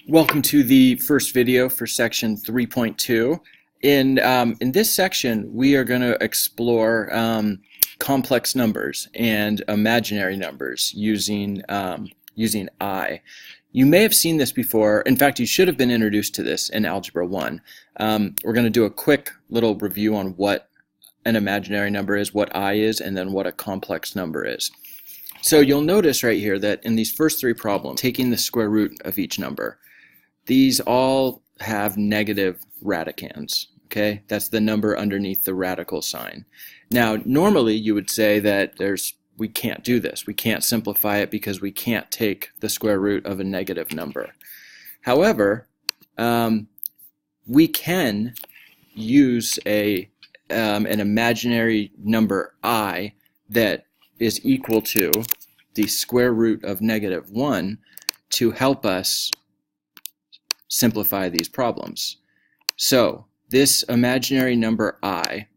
Welcome to the first video for section 3.2. In this section, we are going to explore complex numbers and imaginary numbers using I. You may have seen this before. In fact, you should have been introduced to this in Algebra 1. We're going to do a quick little review on what an imaginary number is, what I is, and then what a complex number is. So you'll notice right here that in these first three problems, taking the square root of each number, these all have negative radicands, okay? That's the number underneath the radical sign. Now, normally you would say that we can't do this. We can't simplify it because we can't take the square root of a negative number. However, we can use an imaginary number I that is equal to the square root of -1 to help us simplify these problems. So this imaginary number I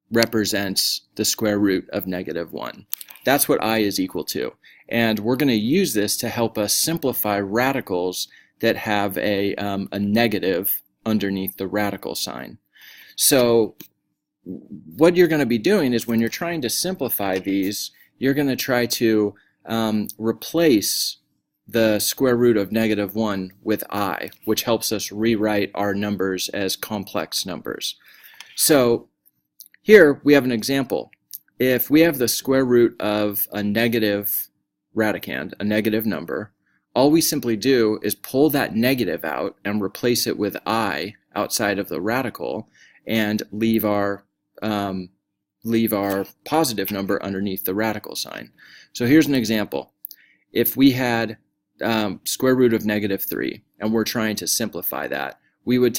represents the square root of -1. That's what I is equal to. And we're going to use this to help us simplify radicals that have a negative underneath the radical sign. So what you're going to be doing is when you're trying to simplify these, you're going to try to replace the square root of -1 with I, which helps us rewrite our numbers as complex numbers. So here we have an example. If we have the square root of a negative radicand, a negative number, all we simply do is pull that negative out and replace it with I outside of the radical and leave our positive number underneath the radical sign. So here's an example. If we had square root of -3 and we're trying to simplify that, we would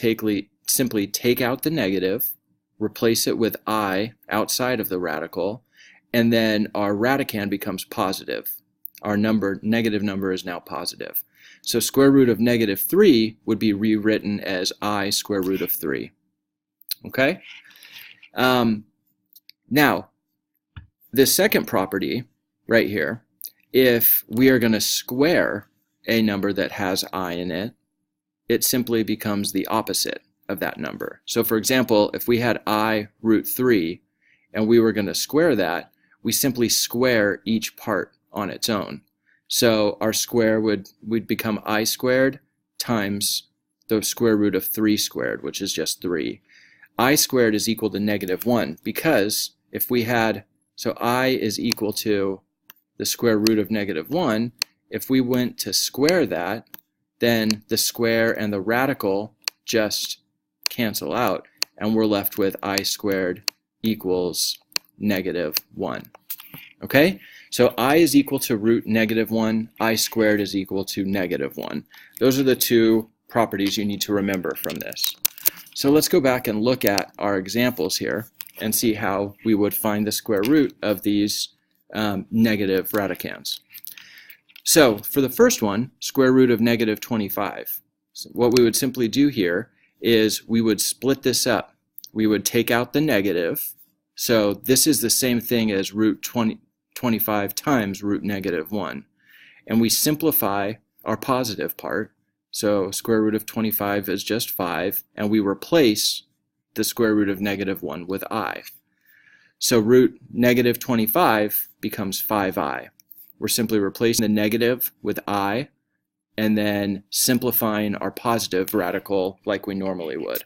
simply take out the negative, replace it with I outside of the radical, and then our radicand becomes positive. Our negative number is now positive. So square root of -3 would be rewritten as I square root of 3. Okay? Now, this second property right here, if we are going to square a number that has I in it, it simply becomes the opposite of that number. So for example, if we had I root 3 and we were going to square that, we simply square each part on its own. So our square would become I squared times the square root of 3 squared, which is just 3. I squared is equal to -1 because if we had, so I is equal to the square root of -1, if we went to square that, then the square and the radical just cancel out, and we're left with I squared equals -1. Okay? So I is equal to root -1, I squared is equal to -1. Those are the two properties you need to remember from this. So let's go back and look at our examples here and see how we would find the square root of these negative radicands. So for the first one, square root of -25. So what we would simply do here is we would split this up. We would take out the negative. So this is the same thing as root 25 times root -1. And we simplify our positive part. So square root of 25 is just 5, and we replace the square root of -1 with I. So root -25 becomes 5I. We're simply replacing the negative with I and then simplifying our positive radical like we normally would.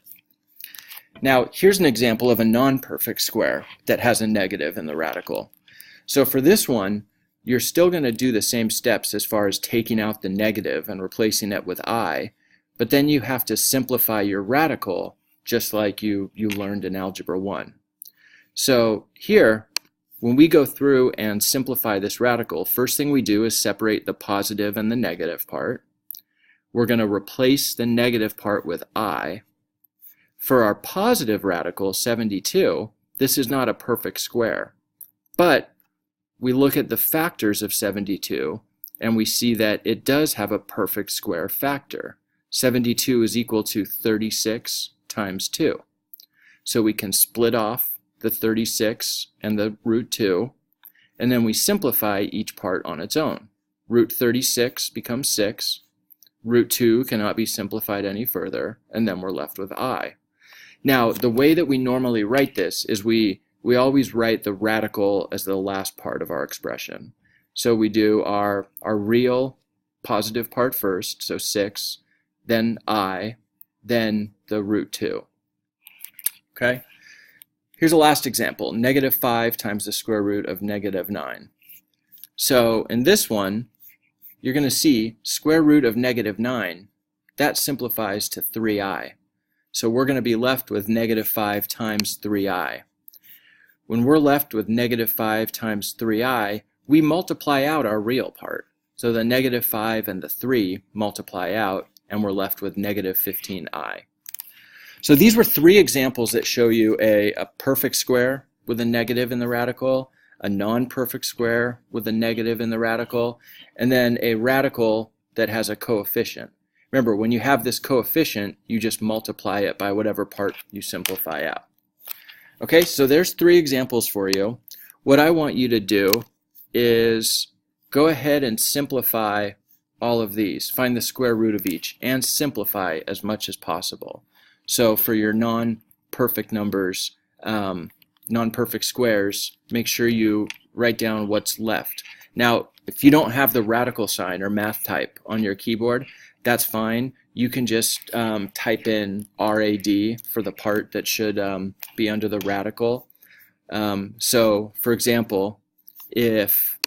Now here's an example of a non-perfect square that has a negative in the radical. So for this one, you're still going to do the same steps as far as taking out the negative and replacing it with I, but then you have to simplify your radical just like you learned in Algebra 1. So here, when we go through and simplify this radical, first thing we do is separate the positive and the negative part. We're going to replace the negative part with I. For our positive radical, 72, this is not a perfect square, but we look at the factors of 72 and we see that it does have a perfect square factor. 72 is equal to 36 times 2. So we can split off the 36 and the root 2, and then we simplify each part on its own. Root 36 becomes 6. root 2 cannot be simplified any further, and then we're left with I. Now, the way that we normally write this is we always write the radical as the last part of our expression. So we do our real positive part first, so 6, then I, then the root 2. Okay? Here's a last example, negative 5 times the square root of negative 9. So in this one, you're going to see square root of negative 9, that simplifies to 3i. So we're going to be left with negative 5 times 3i. When we're left with negative 5 times 3i, we multiply out our real part. So the negative 5 and the 3 multiply out, and we're left with negative 15i. So these were 3 examples that show you a perfect square with a negative in the radical, a non-perfect square with a negative in the radical, and then a radical that has a coefficient. Remember, when you have this coefficient, you just multiply it by whatever part you simplify out. Okay, so there's 3 examples for you. What I want you to do is go ahead and simplify all of these. Find the square root of each and simplify as much as possible. So for your non-perfect numbers, non-perfect squares, make sure you write down what's left. Now, if you don't have the radical sign or math type on your keyboard, that's fine. You can just type in RAD for the part that should be under the radical. So, for example, if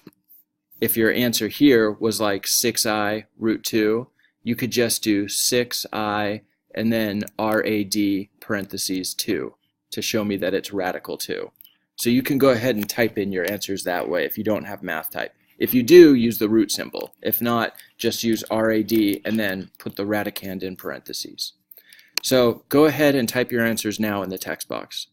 your answer here was like 6i root 2, you could just do 6i and then RAD parentheses 2 to show me that it's radical 2. So you can go ahead and type in your answers that way if you don't have math type. If you do, use the root symbol. If not, just use RAD and then put the radicand in parentheses. So go ahead and type your answers now in the text box.